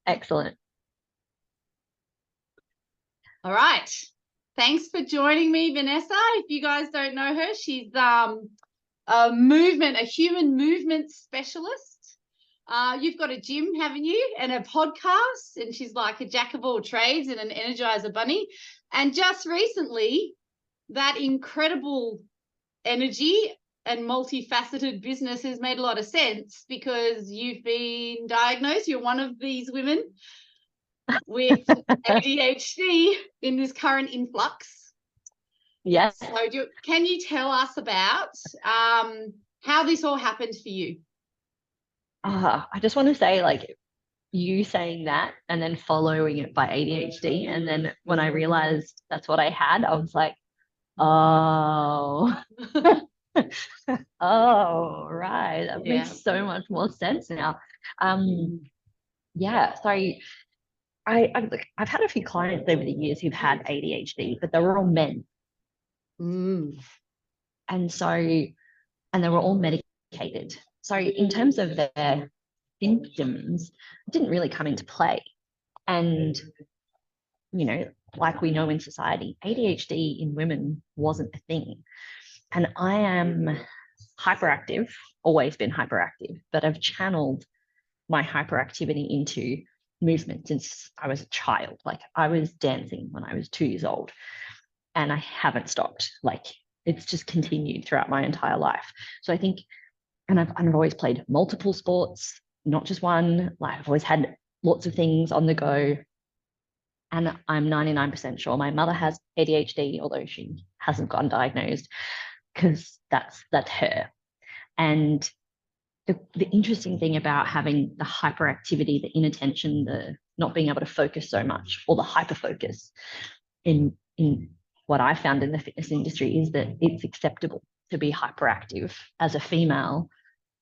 Excellent. All right. Thanks for joining me, Vanessa. If you guys don't know her, she's a human movement specialist. You've got a gym, haven't you? And a podcast, and she's like a jack of all trades and an energizer bunny. And just recently, that incredible energy and multifaceted business has made a lot of sense because you've been diagnosed. You're one of these women with ADHD in this current influx. Yes. So can you tell us about how this all happened for you? I just want to say, like, you saying that and then following it by ADHD. And then when I realized that's what I had, I was like, oh, oh, right. That makes so much more sense now. Yeah, so I've had a few clients over the years who've had ADHD, but they were all men. And they were all medicated. So in terms of their symptoms, it didn't really come into play. And, like we know in society, ADHD in women wasn't a thing. And I am hyperactive, always been hyperactive, but I've channeled my hyperactivity into movement since I was a child. Like, I was dancing when I was 2 years old and I haven't stopped. Like, it's just continued throughout my entire life. So I think, and I've always played multiple sports, not just one. Like, I've always had lots of things on the go. And I'm 99% sure my mother has ADHD, although she hasn't gotten diagnosed, because that's her. And the interesting thing about having the hyperactivity, the inattention, the not being able to focus so much, or the hyperfocus in what I found in the fitness industry is that it's acceptable to be hyperactive as a female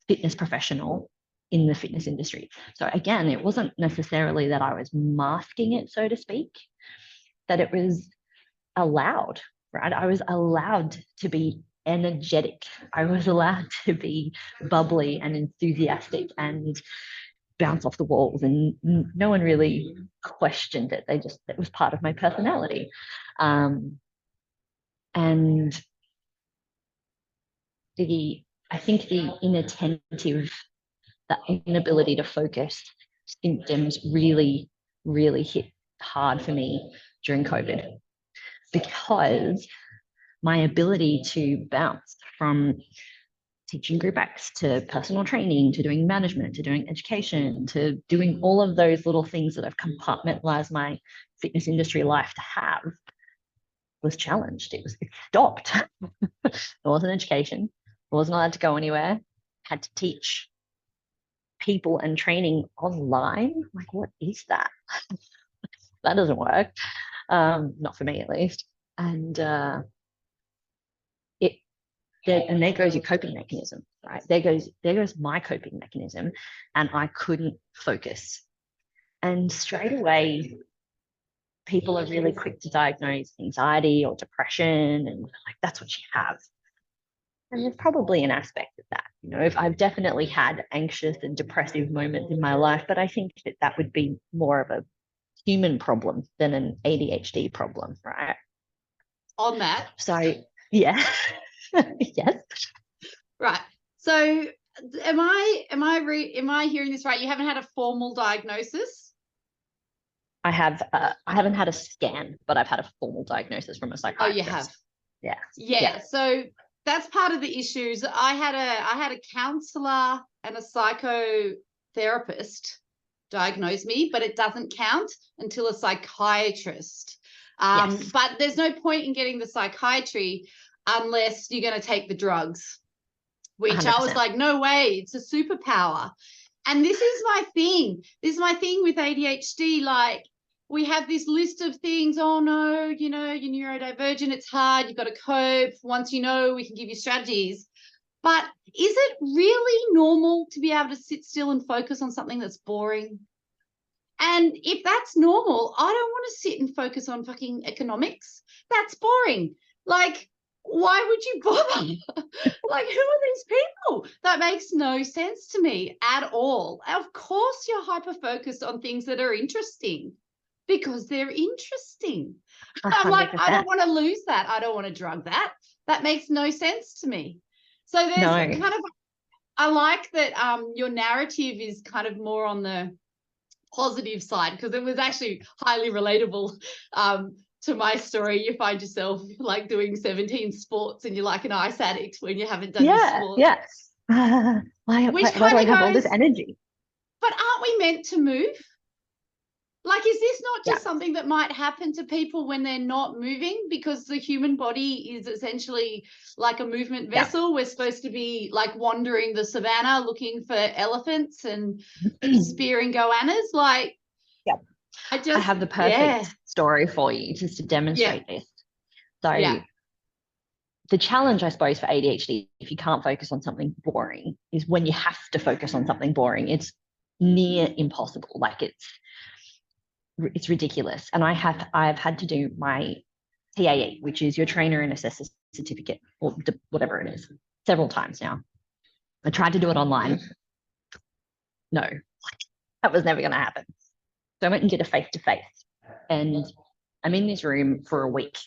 fitness professional in the fitness industry. So again, it wasn't necessarily that I was masking it, so to speak, that it was allowed, right? I was allowed to be energetic. I was allowed to be bubbly and enthusiastic and bounce off the walls, and no one really questioned it. It was part of my personality. And I think the inattentive, the inability to focus symptoms really, really hit hard for me during COVID, because my ability to bounce from teaching group acts to personal training to doing management to doing education to doing all of those little things that I've compartmentalized my fitness industry life to have was challenged. It stopped. It wasn't education. I wasn't allowed to go anywhere. I had to teach people and training online. Like, what is that? That doesn't work. Not for me, at least. And there goes your coping mechanism, right? There goes my coping mechanism, and I couldn't focus. And straight away, people are really quick to diagnose anxiety or depression, and like, that's what you have. And there's probably an aspect of that. I've definitely had anxious and depressive moments in my life, but I think that would be more of a human problem than an ADHD problem, right? On that. So, yeah. Yes. Right. So am I hearing this right? You haven't had a formal diagnosis? I haven't had a scan, but I've had a formal diagnosis from a psychiatrist. Oh, you have? Yeah. So that's part of the issues. I had a counselor and a psychotherapist diagnose me, but it doesn't count until a psychiatrist. Yes. But there's no point in getting the psychiatry unless you're going to take the drugs, which 100%. I was like, no way, it's a superpower. And this is my thing. This is my thing with ADHD. Like, we have this list of things. Oh, no, you're neurodivergent. It's hard. You've got to cope. Once we can give you strategies. But is it really normal to be able to sit still and focus on something that's boring? And if that's normal, I don't want to sit and focus on fucking economics. That's boring. Like, why would you bother? Like, who are these people? That makes no sense to me at all. Of course, you're hyper focused on things that are interesting because they're interesting. I'm like, I don't 100%. want to lose that. I don't want to drug that. That makes no sense to me. So there's No. kind of, I like that your narrative is kind of more on the positive side, because it was actually highly relatable to my story. You find yourself like doing 17 sports and you're like an ice addict when you haven't done your Yeah, sports. yeah. Which Why do kind I of have all goes, this energy? but aren't we meant to move? Like, is this not Yeah. just something that might happen to people when they're not moving? Because the human body is essentially like a movement Yeah. vessel. We're supposed to be like wandering the savannah looking for elephants and spearing goannas. Like, Yeah. I have the perfect story for you just to demonstrate this. So the challenge, I suppose, for ADHD, if you can't focus on something boring, is when you have to focus on something boring, it's near impossible. Like it's ridiculous. And I've had to do my TAE, which is your trainer and assessor certificate, or whatever it is, several times now. I tried to do it online. No, that was never going to happen. So I went and did a face-to-face, and I'm in this room for a week,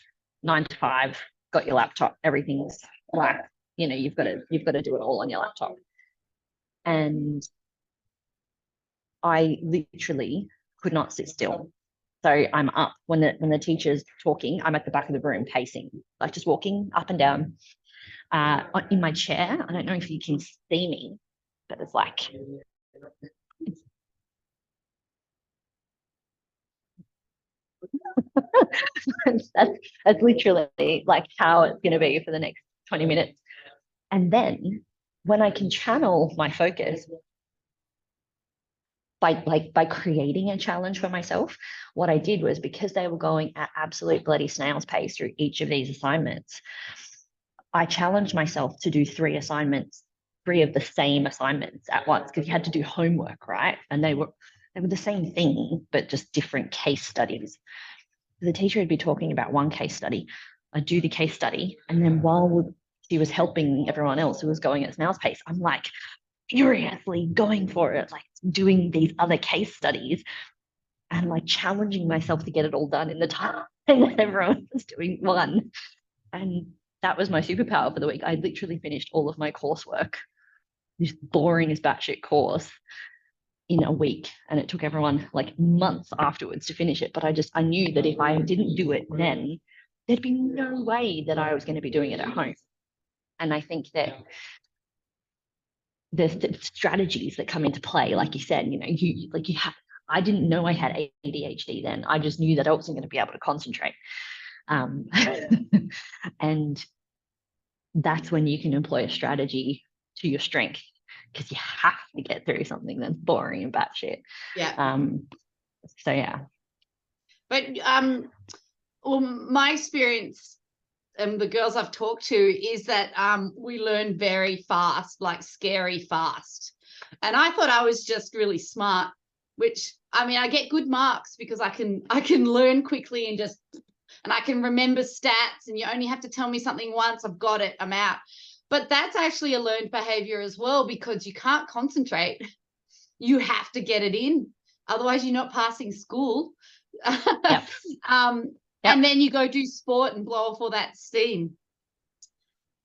9 to 5, got your laptop, everything's like, you've got to do it all on your laptop. And I literally could not sit still. So I'm up when the teacher's talking, I'm at the back of the room pacing, like just walking up and down in my chair. I don't know if you can see me, but it's like that's literally like how it's going to be for the next 20 minutes. And then when I can channel my focus by creating a challenge for myself, what I did was, because they were going at absolute bloody snail's pace through each of these assignments, I challenged myself to do 3 assignments, 3 of the same assignments at once, because you had to do homework, right? And they were the same thing, but just different case studies. The teacher would be talking about one case study. I'd do the case study, and then while she was helping everyone else who was going at snail's pace, I'm like furiously going for it, like doing these other case studies and like challenging myself to get it all done in the time that everyone was doing one. And that was my superpower for the week. I literally finished all of my coursework, this boring as batshit course, in a week, and it took everyone like months afterwards to finish it. But I knew that if I didn't do it then, there'd be no way that I was going to be doing it at home. And I think that the strategies that come into play, like you said, you have. I didn't know I had ADHD then. I just knew that I wasn't going to be able to concentrate. And that's when you can employ a strategy to your strength, because you have to get through something that's boring and batshit. Yeah. So yeah. But well, my experience and the girls I've talked to is that we learn very fast, like scary fast. And I thought I was just really smart, which, I mean, I get good marks because I can learn quickly and I can remember stats, and you only have to tell me something once, I've got it, I'm out. But that's actually a learned behavior as well, because you can't concentrate. You have to get it in. Otherwise, you're not passing school. Yep. And then you go do sport and blow off all that steam.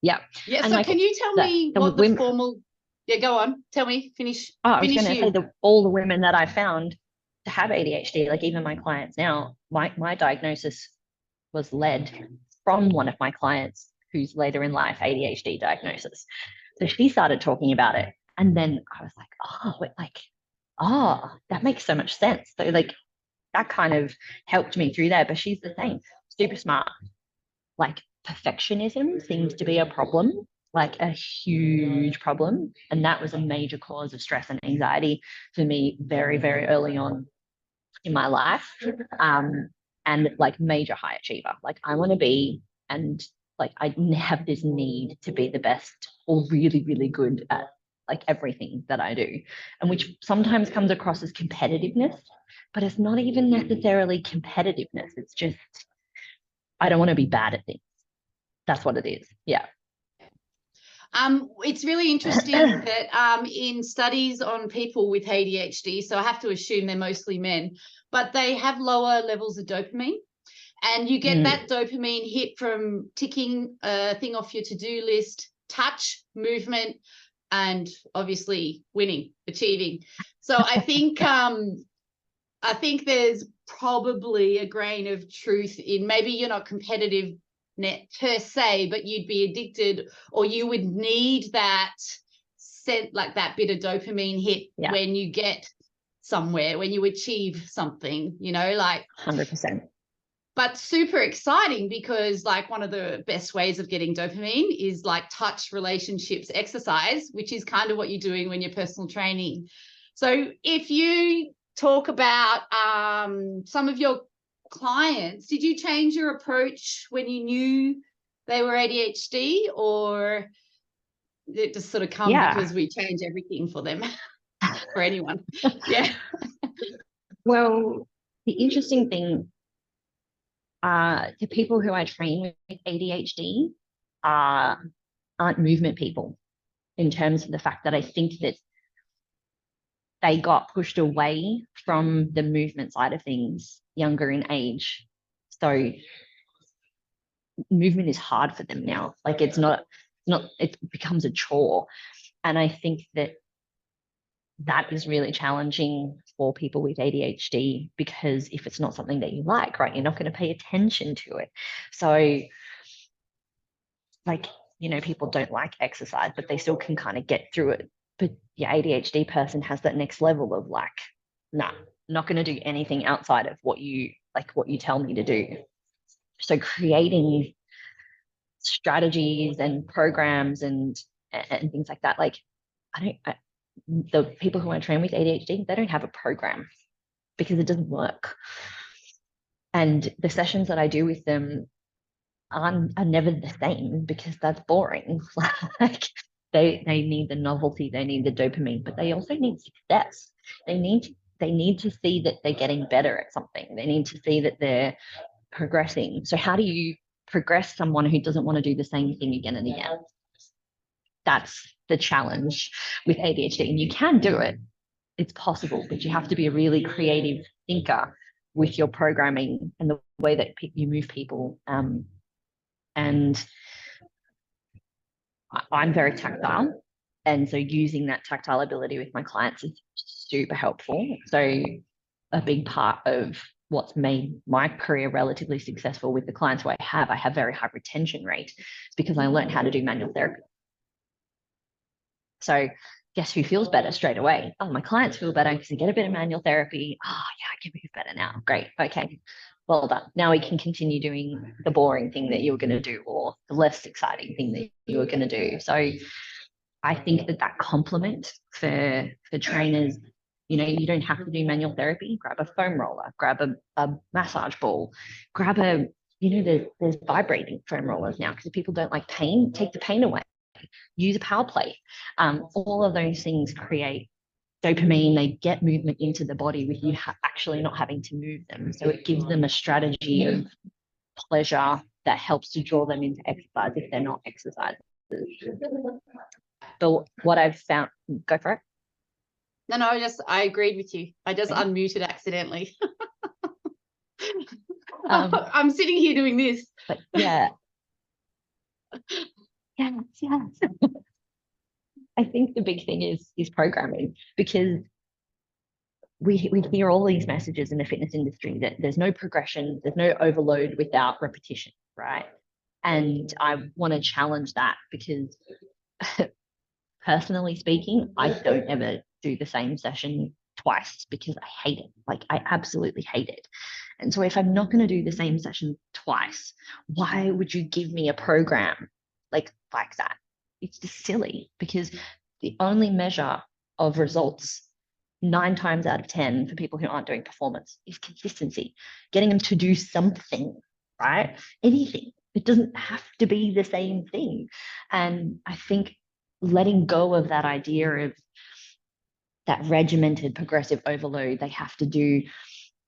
Yeah. Yeah. And so like can you tell me what the women, formal? Yeah, go on. Tell me. Finish. I was Finish going to you. say all the women that I found to have ADHD, like even my clients now, my diagnosis was led from one of my clients who's later in life ADHD diagnosis. So she started talking about it, and then I was like, that makes so much sense. So like that kind of helped me through there. But she's the same, super smart. Like perfectionism seems to be a problem, like a huge problem. And that was a major cause of stress and anxiety for me very, very early on in my life. And like major high achiever. Like I want to be, and like I have this need to be the best or really, really good at like everything that I do. And which sometimes comes across as competitiveness, but it's not even necessarily competitiveness. It's just, I don't want to be bad at things. That's what it is. Yeah. It's really interesting that in studies on people with ADHD, so I have to assume they're mostly men, but they have lower levels of dopamine. And you get that dopamine hit from ticking a thing off your to-do list, touch, movement, and obviously winning, achieving. So I think there's probably a grain of truth in, maybe you're not competitive per se, but you'd be addicted, or you would need that scent, like that bit of dopamine hit when you get somewhere, when you achieve something, you know, like 100%. But super exciting, because like one of the best ways of getting dopamine is like touch, relationships, exercise, which is kind of what you're doing when you're personal training. So if you talk about some of your clients, did you change your approach when you knew they were ADHD, or did it just sort of come because we change everything for them? For anyone? Yeah. Well, the interesting thing, the people who I train with ADHD aren't movement people, in terms of the fact that I think that they got pushed away from the movement side of things younger in age. So movement is hard for them now. Like it becomes a chore. And I think that is really challenging for people with ADHD, because if it's not something that you like, right, you're not going to pay attention to it. So like, you know, people don't like exercise, but they still can kind of get through it. But your ADHD person has that next level of like, nah, not going to do anything outside of what you tell me to do. So creating strategies and programs and things like that. Like the people who I train with ADHD, they don't have a program because it doesn't work. And the sessions that I do with them are never the same, because that's boring. Like they need the novelty, they need the dopamine, but they also need success. They need to see that they're getting better at something. They need to see that they're progressing. So how do you progress someone who doesn't want to do the same thing again and again? That's the challenge with ADHD. And you can do it. It's possible, but you have to be a really creative thinker with your programming and the way that you move people. And I'm very tactile. And so using that tactile ability with my clients is super helpful. So a big part of what's made my career relatively successful with the clients who I have very high retention rate. It's because I learned how to do manual therapy. So guess who feels better straight away? Oh, my clients feel better because they get a bit of manual therapy. Oh, yeah, I can move better now. Great. Okay. Well done. Now we can continue doing the boring thing that you were going to do, or the less exciting thing that you were going to do. So I think that complement for trainers, you know, you don't have to do manual therapy. Grab a foam roller, grab a massage ball, grab there's vibrating foam rollers now, because if people don't like pain, take the pain away. Use a power plate. All of those things create dopamine. They get movement into the body with you actually not having to move them. So it gives them a strategy of pleasure that helps to draw them into exercise if they're not exercising. But what I've found, go for it. No, I agreed with you. I just unmuted accidentally. I'm sitting here doing this. But yeah. Yes. I think the big thing is programming, because we hear all these messages in the fitness industry that there's no progression, there's no overload without repetition, right? And I want to challenge that, because personally speaking, I don't ever do the same session twice, because I hate it. Like I absolutely hate it. And so if I'm not going to do the same session twice, why would you give me a program like that? It's just silly, because the only measure of results 9 times out of 10 for people who aren't doing performance is consistency, getting them to do something, right? Anything. It doesn't have to be the same thing. And I think letting go of that idea of that regimented progressive overload, they have to do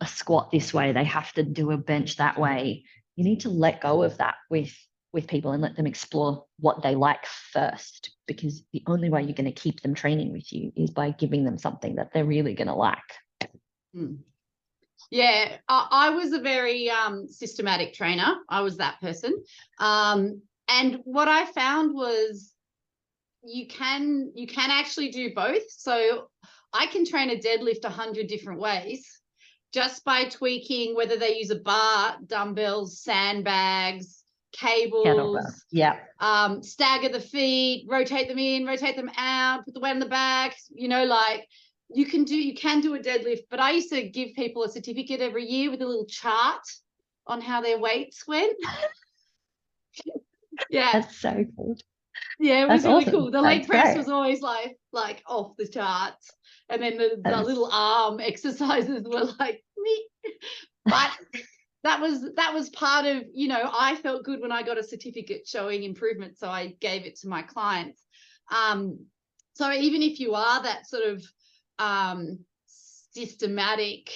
a squat this way, they have to do a bench that way. You need to let go of that with with people and let them explore what they like first, because the only way you're going to keep them training with you is by giving them something that they're really going to like. Yeah, I was a very systematic trainer. I was that person. And what I found was you can actually do both. So I can train a deadlift 100 different ways just by tweaking whether they use a bar, dumbbells, sandbags, cables, stagger the feet, rotate them in, rotate them out, put the weight on the back, like you can do a deadlift. But I used to give people a certificate every year with a little chart on how their weights went. Yeah. That's so cool. Yeah, it was really cool. The leg press was always like off the charts. And then the little arm exercises were like me. But that was part of, I felt good when I got a certificate showing improvement. So I gave it to my clients. So even if you are that sort of systematic,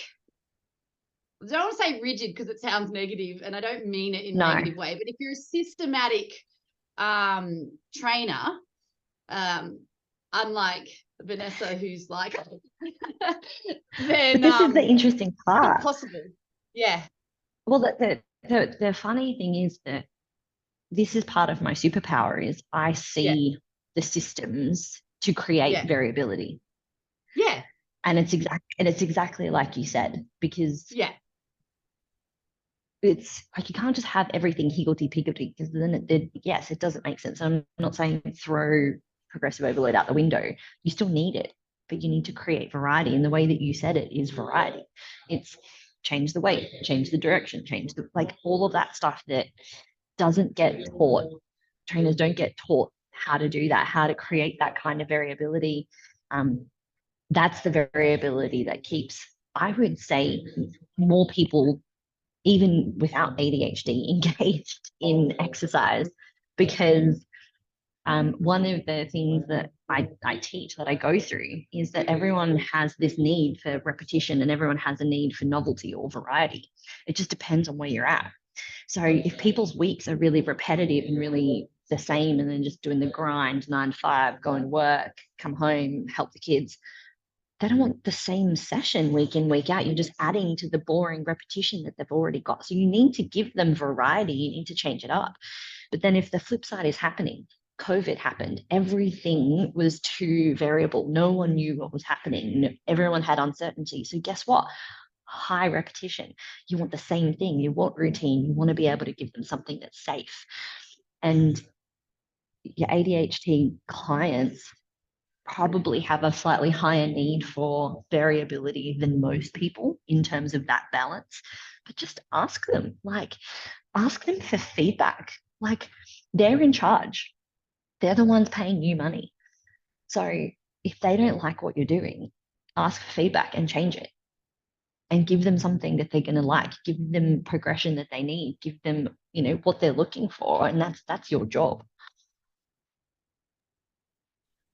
I don't want to say rigid because it sounds negative and I don't mean it in a negative way, but if you're a systematic trainer, unlike Vanessa, who's like, then this is the interesting part. Possible. Yeah. Well, the funny thing is that this is part of my superpower is I see the systems to create variability. Yeah. And it's exactly like you said, because it's like you can't just have everything higgledy-piggledy, because then it doesn't make sense. I'm not saying throw progressive overload out the window. You still need it, but you need to create variety. And the way that you said it is variety. It's change the weight, change the direction, change the all of that stuff that doesn't get taught. Trainers don't get taught how to do that, how to create that kind of variability. That's the variability that keeps, I would say, more people, even without ADHD, engaged in exercise, because one of the things that I teach, that I go through, is that everyone has this need for repetition and everyone has a need for novelty or variety. It just depends on where you're at. So if people's weeks are really repetitive and really the same, and then just doing the grind 9 to 5, go and work, come home, help the kids, they don't want the same session week in, week out. You're just adding to the boring repetition that they've already got. So you need to give them variety. You need to change it up. But then if the flip side is happening, COVID happened, everything was too variable. No one knew what was happening. Everyone had uncertainty. So guess what? High repetition. You want the same thing. You want routine. You want to be able to give them something that's safe. And your ADHD clients probably have a slightly higher need for variability than most people in terms of that balance. But just ask them for feedback. They're in charge. They're the ones paying you money. So if they don't like what you're doing, ask for feedback and change it. And give them something that they're going to like. Give them progression that they need. Give them, what they're looking for. And that's your job.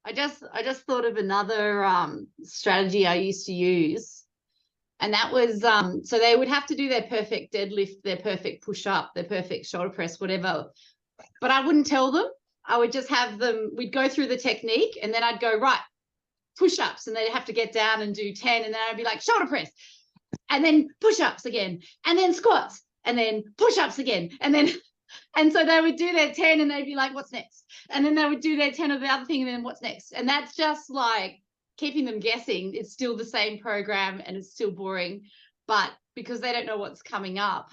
I just thought of another strategy I used to use, and that was so they would have to do their perfect deadlift, their perfect push-up, their perfect shoulder press, whatever. But I wouldn't tell them. I would just have them, we'd go through the technique, and then I'd go, right, push-ups, and they'd have to get down and do 10, and then I'd be like, shoulder press, and then push-ups again, and then squats, and then push-ups again, and so they would do their 10 and they'd be like, what's next? And then they would do their 10 of the other thing, and then what's next? And that's just like keeping them guessing. It's still the same program and it's still boring, but because they don't know what's coming up,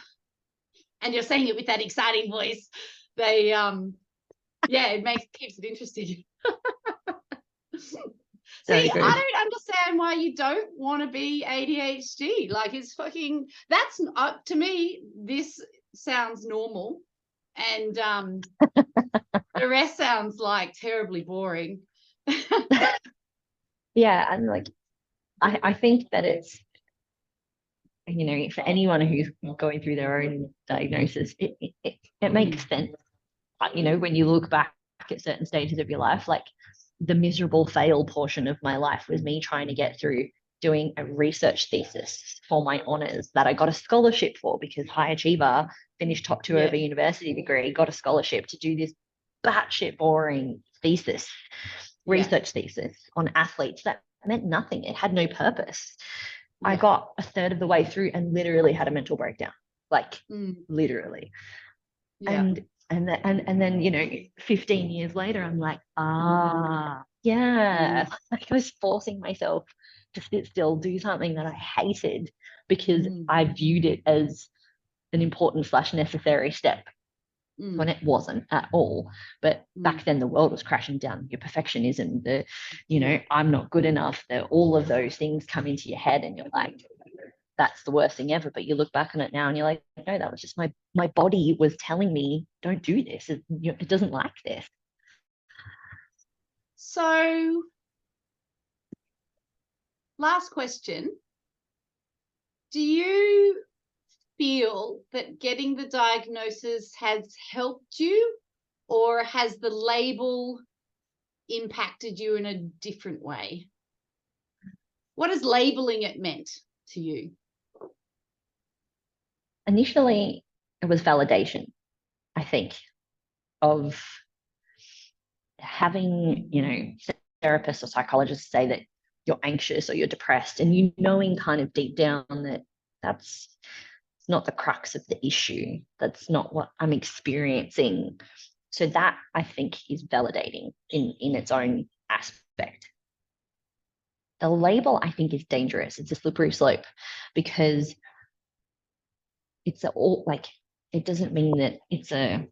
and you're saying it with that exciting voice, they it keeps it interesting. See, I don't understand why you don't want to be ADHD. It's fucking, that's to me, this sounds normal. And the rest sounds like terribly boring. Yeah. And I think that it's, for anyone who's going through their own diagnosis, it makes sense. When you look back at certain stages of your life, the miserable fail portion of my life was me trying to get through doing a research thesis for my honors that I got a scholarship for, because high achiever, finished top two of a university degree, got a scholarship to do this batshit boring thesis, research thesis on athletes that meant nothing. It had no purpose. I got a third of the way through and literally had a mental breakdown, like literally. And then, you know, 15 years later, I'm like, yeah, like I was forcing myself to sit still, do something that I hated because I viewed it as an important / necessary step when it wasn't at all. But back then the world was crashing down. Your perfectionism, the, you know, I'm not good enough, all of those things come into your head and you're like, that's the worst thing ever. But you look back on it now and you're like, no, that was just my body was telling me, don't do this. It doesn't like this. So, last question. Do you feel that getting the diagnosis has helped you, or has the label impacted you in a different way? What has labeling it meant to you? Initially, it was validation, I think, of having, you know, therapists or psychologists say that you're anxious or you're depressed, and you knowing kind of deep down that that's not the crux of the issue. That's not what I'm experiencing. So that, I think, is validating in its own aspect. The label, I think, is dangerous. It's a slippery slope because it's it doesn't mean that it's a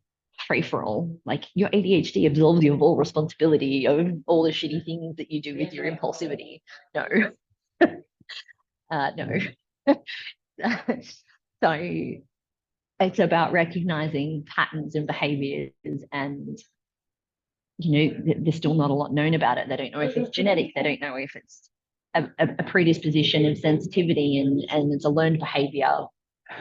free for all. Like, your ADHD absolves you of all responsibility of all the shitty things that you do with your impulsivity. No. No. So it's about recognizing patterns and behaviors, and, you know, there's still not a lot known about it. They don't know if it's genetic. They don't know if it's a predisposition of sensitivity and it's a learned behavior.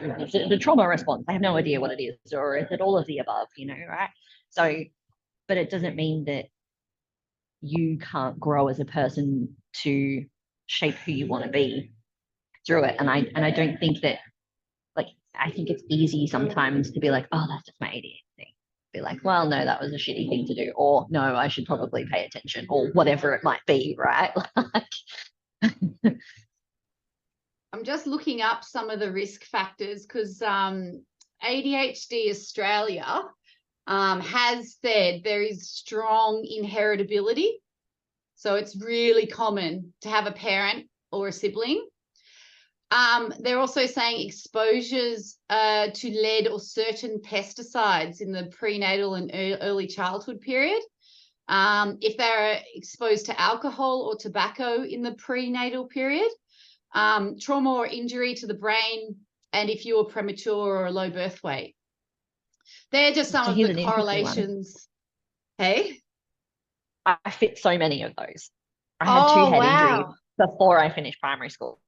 Is it the trauma response? I have no idea what it is, or is it all of the above, you know, right? So, but it doesn't mean that you can't grow as a person to shape who you want to be through it. And I don't think that, like, I think it's easy sometimes to be like, oh, that's just my ADHD. Be like, well, no, that was a shitty thing to do, or no, I should probably pay attention, or whatever it might be, right? I'm just looking up some of the risk factors because ADHD Australia has said there is strong inheritability. So it's really common to have a parent or a sibling. They're also saying exposures to lead or certain pesticides in the prenatal and early childhood period. If they're exposed to alcohol or tobacco in the prenatal period, trauma or injury to the brain, and if you were premature or a low birth weight. They're just some of the correlations. Hey? I fit so many of those. I had two head injuries before I finished primary school.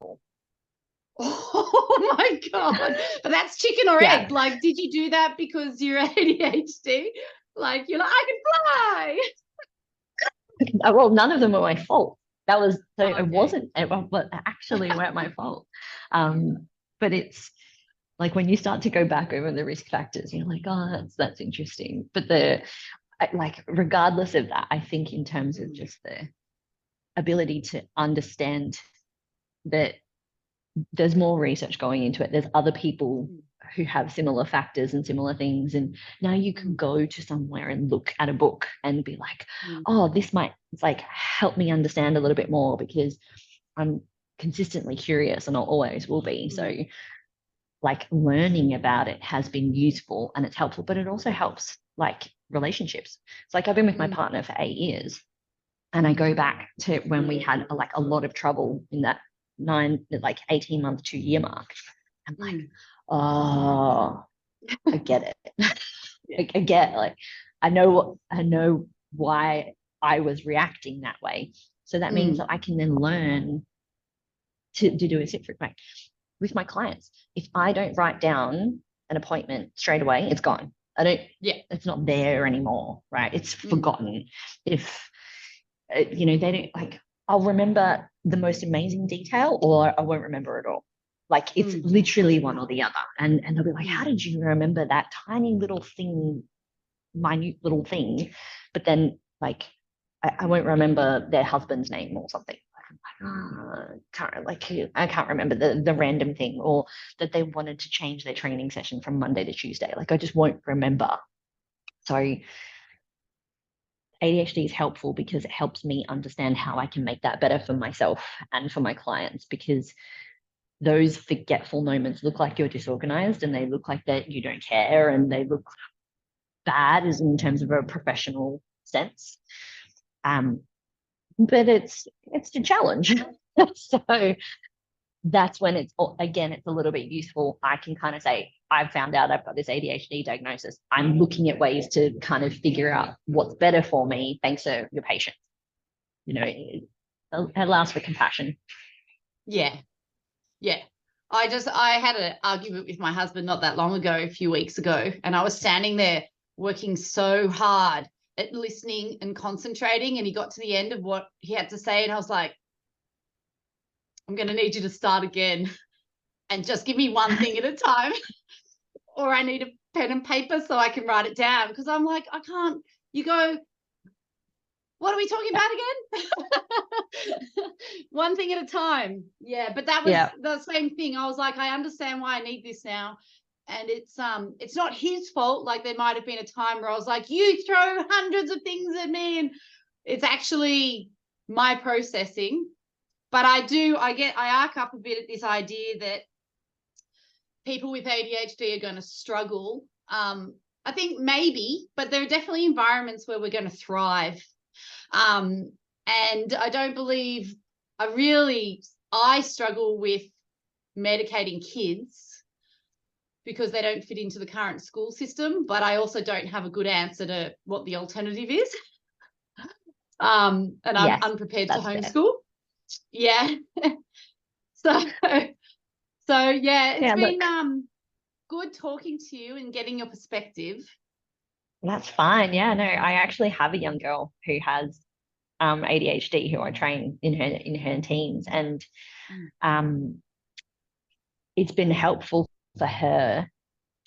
Oh my God. But that's chicken or egg. Like, did you do that because you're ADHD? Like, you're like, I can fly. Well, none of them were my fault. That was, so it wasn't, but actually weren't my fault. But it's like, when you start to go back over the risk factors, you're like, oh, that's interesting. But like, regardless of that, I think in terms of just the ability to understand that there's more research going into it. There's other people who have similar factors and similar things. And now you can go to somewhere and look at a book and be like, oh, this might, it's like, help me understand a little bit more, because I'm consistently curious and I always will be. So, like, learning about it has been useful and it's helpful, but it also helps, like, relationships. It's like, I've been with my partner for 8 years, and I go back to when we had a lot of trouble in that 18-month, 2-year mark. I'm like, oh, I get it. I get, like, I know why I was reacting that way. So that means that I can then learn to do a sit right with my clients. If I don't write down an appointment straight away, it's gone. It's not there anymore, right? It's forgotten. If, you know, they don't, like, I'll remember the most amazing detail or I won't remember it all. Like it's Mm. literally one or the other. And they'll be like, how Mm. did you remember that tiny little thing, minute little thing? But then like I won't remember their husband's name or something. I can't remember the random thing, or that they wanted to change their training session from Monday to Tuesday. Like I just won't remember. So ADHD is helpful because it helps me understand how I can make that better for myself and for my clients, because those forgetful moments look like you're disorganized and they look like that you don't care and they look bad as in terms of a professional sense. But it's a challenge. So that's when it's a little bit useful. I can kind of say, I've found out I've got this ADHD diagnosis. I'm looking at ways to kind of figure out what's better for me thanks to your patients. It allows for compassion. Yeah. Yeah. I had an argument with my husband not that long ago, a few weeks ago, and I was standing there working so hard at listening and concentrating, and he got to the end of what he had to say, and I was like, I'm going to need you to start again and just give me one thing at a time, or I need a pen and paper so I can write it down, because I'm like, I can't. You go, what are we talking about again? One thing at a time. Yeah, but that was the same thing. I was like, I understand why I need this now. And it's not his fault. Like there might have been a time where I was like, you throw hundreds of things at me, and it's actually my processing. But I arc up a bit at this idea that people with ADHD are going to struggle. I think maybe, but there are definitely environments where we're going to thrive. And I don't believe I struggle with medicating kids because they don't fit into the current school system, but I also don't have a good answer to what the alternative is. And I'm unprepared to homeschool. Fair. Yeah. so yeah, it's been good talking to you and getting your perspective. That's fine. Yeah, no, I actually have a young girl who has ADHD who I train in her teens, and it's been helpful for her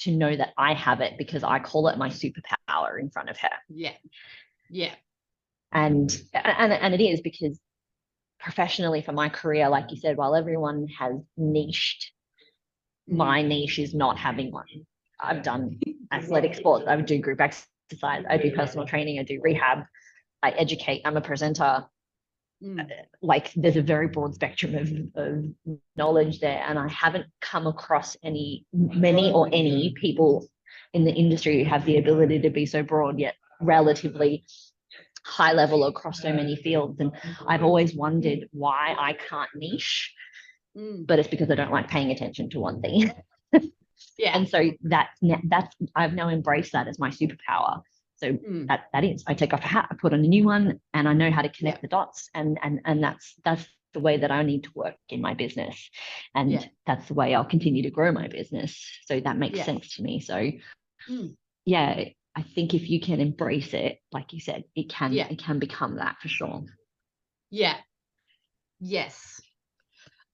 to know that I have it because I call it my superpower in front of her. Yeah. Yeah. And it is because professionally for my career, like you said, while everyone has niched, my niche is not having one. I've done athletic sports, I do group exercise, I do personal training, I do rehab, I educate, I'm a presenter. Like there's a very broad spectrum of knowledge there, and I haven't come across any people in the industry who have the ability to be so broad yet relatively high level across so many fields. And I've always wondered why I can't niche, but it's because I don't like paying attention to one thing. Yeah. And so that's I've now embraced that as my superpower. So that is, I take off a hat, I put on a new one, and I know how to connect the dots, and that's the way that I need to work in my business, and that's the way I'll continue to grow my business. So that makes sense to me. So yeah, I think if you can embrace it, like you said, it can become that for sure. Yeah. Yes.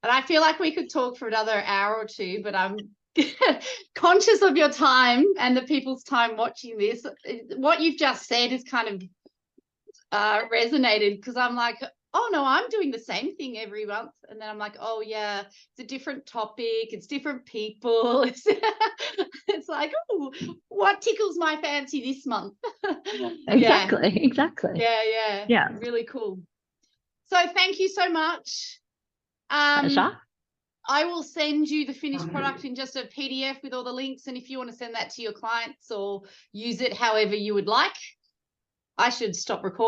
And I feel like we could talk for another hour or two, but I'm conscious of your time and the people's time watching this. What you've just said is kind of resonated, because I'm like, oh no, I'm doing the same thing every month. And then I'm like, oh yeah, it's a different topic, it's different people. It's like, oh, what tickles my fancy this month? Exactly. Yeah. Really cool. So thank you so much. I will send you the finished product in just a PDF with all the links, and if you want to send that to your clients or use it however you would like. I should stop recording.